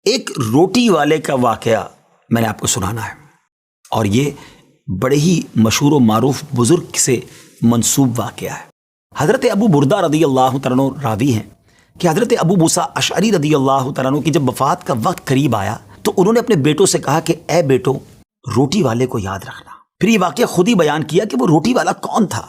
ایک روٹی والے کا واقعہ میں نے آپ کو سنانا ہے، اور یہ بڑے ہی مشہور و معروف بزرگ سے منسوب واقعہ ہے۔ حضرت ابو بردہ رضی اللہ تعالیٰ عنہ راوی ہیں کہ حضرت ابو موسیٰ اشعری رضی اللہ تعالیٰ عنہ کی جب وفات کا وقت قریب آیا تو انہوں نے اپنے بیٹوں سے کہا کہ اے بیٹو، روٹی والے کو یاد رکھنا۔ پھر یہ واقعہ خود ہی بیان کیا کہ وہ روٹی والا کون تھا۔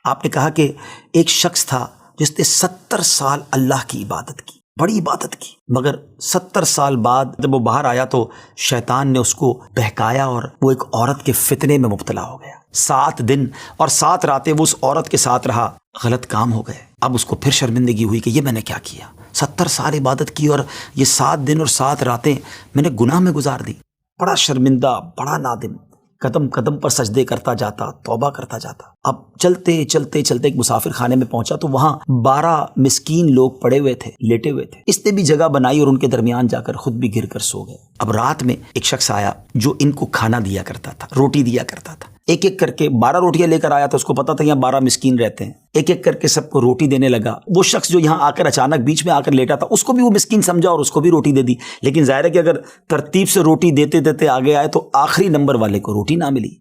آپ نے کہا کہ ایک شخص تھا جس نے 70 سال اللہ کی عبادت کی، بڑی عبادت کی، مگر 70 سال بعد جب وہ باہر آیا تو شیطان نے اس کو بہکایا اور وہ ایک عورت کے فتنے میں مبتلا ہو گیا۔ 7 دن اور 7 راتیں وہ اس عورت کے ساتھ رہا، غلط کام ہو گئے۔ اب اس کو پھر شرمندگی ہوئی کہ یہ میں نے کیا کیا، 70 سال عبادت کی اور یہ 7 دن اور 7 راتیں میں نے گناہ میں گزار دی۔ بڑا شرمندہ، بڑا نادم، قدم قدم پر سجدے کرتا جاتا، توبہ کرتا جاتا۔ اب چلتے چلتے چلتے ایک مسافر خانے میں پہنچا تو وہاں 12 مسکین لوگ پڑے ہوئے تھے، لیٹے ہوئے تھے۔ اس نے بھی جگہ بنائی اور ان کے درمیان جا کر خود بھی گر کر سو گئے۔ اب رات میں ایک شخص آیا جو ان کو کھانا دیا کرتا تھا، روٹی دیا کرتا تھا۔ ایک ایک کر کے 12 روٹیاں لے کر آیا تھا، اس کو پتا تھا یہاں 12 مسکین رہتے ہیں۔ ایک ایک کر کے سب کو روٹی دینے لگا۔ وہ شخص جو یہاں آ کر اچانک بیچ میں آ کر لیٹا تھا، اس کو بھی وہ مسکین سمجھا اور اس کو بھی روٹی دے دی۔ لیکن ظاہر ہے کہ اگر ترتیب سے روٹی دیتے دیتے آگے آئے تو آخری نمبر والے کو روٹی نہ ملی،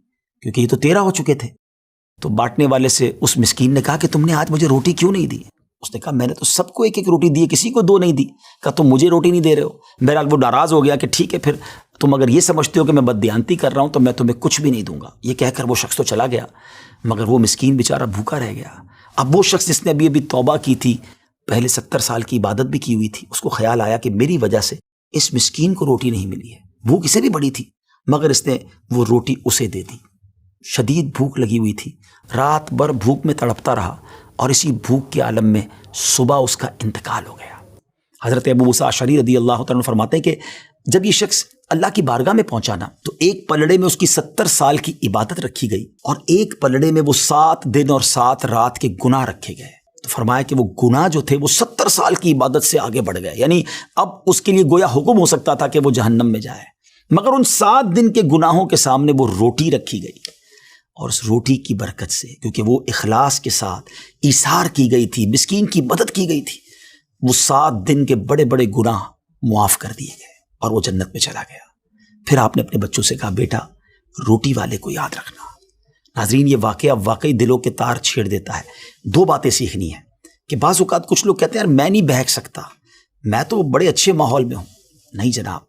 کیونکہ یہ تو 13 ہو چکے تھے۔ تو بانٹنے والے سے اس مسکین نے کہا کہ تم نے آج مجھے روٹی کیوں نہیں دی؟ اس نے کہا میں نے تو سب کو ایک ایک روٹی دی، کسی کو 2 نہیں دی۔ کہا تم مجھے روٹی نہیں دے رہے ہو۔ بہرحال وہ ناراض ہو گیا کہ ٹھیک ہے، پھر تم اگر یہ سمجھتے ہو کہ میں بددیانتی کر رہا ہوں تو میں تمہیں کچھ بھی نہیں دوں گا۔ یہ کہہ کر وہ شخص تو چلا گیا، مگر وہ مسکین بیچارہ بھوکا رہ گیا۔ اب وہ شخص جس نے ابھی توبہ کی تھی، پہلے 70 سال کی عبادت بھی کی ہوئی تھی، اس کو خیال آیا کہ میری وجہ سے اس مسکین کو روٹی نہیں ملی ہے۔ بھوک اسے بھی بڑی تھی، مگر اس نے وہ روٹی اسے دے دی۔ شدید بھوک لگی ہوئی تھی، رات بھر بھوک میں تڑپتا رہا اور اسی بھوک کے عالم میں صبح اس کا انتقال ہو گیا۔ حضرت ابو موسیٰ اشعری رضی اللہ تعالیٰ عنہ فرماتے ہیں کہ جب یہ شخص اللہ کی بارگاہ میں پہنچا نا تو ایک پلڑے میں اس کی 70 سال کی عبادت رکھی گئی اور ایک پلڑے میں وہ 7 دن اور 7 رات کے گناہ رکھے گئے۔ تو فرمایا کہ وہ گناہ جو تھے وہ 70 سال کی عبادت سے آگے بڑھ گئے، یعنی اب اس کے لیے گویا حکم ہو سکتا تھا کہ وہ جہنم میں جائے، مگر ان 7 دن کے گناہوں کے سامنے وہ روٹی رکھی گئی، اور اس روٹی کی برکت سے، کیونکہ وہ اخلاص کے ساتھ ایثار کی گئی تھی، مسکین کی مدد کی گئی تھی، وہ 7 دن کے بڑے بڑے گناہ معاف کر دیے گئے اور وہ جنت میں چلا گیا۔ پھر آپ نے اپنے بچوں سے کہا بیٹا روٹی والے کو یاد رکھنا۔ ناظرین، یہ واقعہ واقعی دلوں کے تار چھیڑ دیتا ہے۔ 2 باتیں سیکھنی ہیں کہ بعض اوقات کچھ لوگ کہتے ہیں یار میں نہیں بہک سکتا، میں تو بڑے اچھے ماحول میں ہوں۔ نہیں جناب،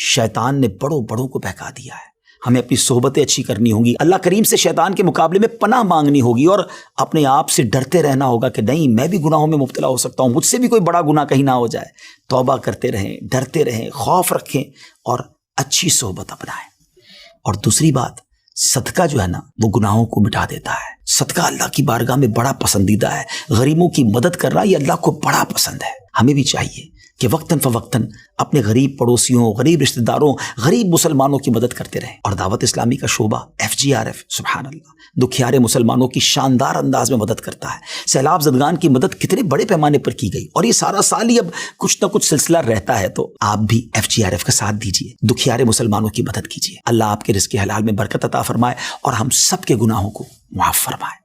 شیطان نے بڑوں بڑوں کو بہکا دیا ہے۔ ہمیں اپنی صحبتیں اچھی کرنی ہوں گی، اللہ کریم سے شیطان کے مقابلے میں پناہ مانگنی ہوگی اور اپنے آپ سے ڈرتے رہنا ہوگا کہ نہیں میں بھی گناہوں میں مبتلا ہو سکتا ہوں، مجھ سے بھی کوئی بڑا گناہ کہیں نہ ہو جائے۔ توبہ کرتے رہیں، ڈرتے رہیں، خوف رکھیں اور اچھی صحبت اپنائیں۔ اور دوسری بات، صدقہ جو ہے نا وہ گناہوں کو مٹا دیتا ہے۔ صدقہ اللہ کی بارگاہ میں بڑا پسندیدہ ہے، غریبوں کی مدد کرنا یہ اللہ کو بڑا پسند ہے۔ ہمیں بھی چاہیے کہ وقتاً فوقتاً اپنے غریب پڑوسیوں، غریب رشتہ داروں، غریب مسلمانوں کی مدد کرتے رہیں۔ اور دعوت اسلامی کا شعبہ FGRF سبحان اللہ دکھیارے مسلمانوں کی شاندار انداز میں مدد کرتا ہے۔ سیلاب زدگان کی مدد کتنے بڑے پیمانے پر کی گئی اور یہ سارا سال ہی اب کچھ نہ کچھ سلسلہ رہتا ہے، تو آپ بھی FGRF کا ساتھ دیجیے، دکھیارے مسلمانوں کی مدد کیجیے۔ اللہ آپ کے رزق حلال میں برکت عطا فرمائے اور ہم سب کے گناہوں کو معاف فرمائے۔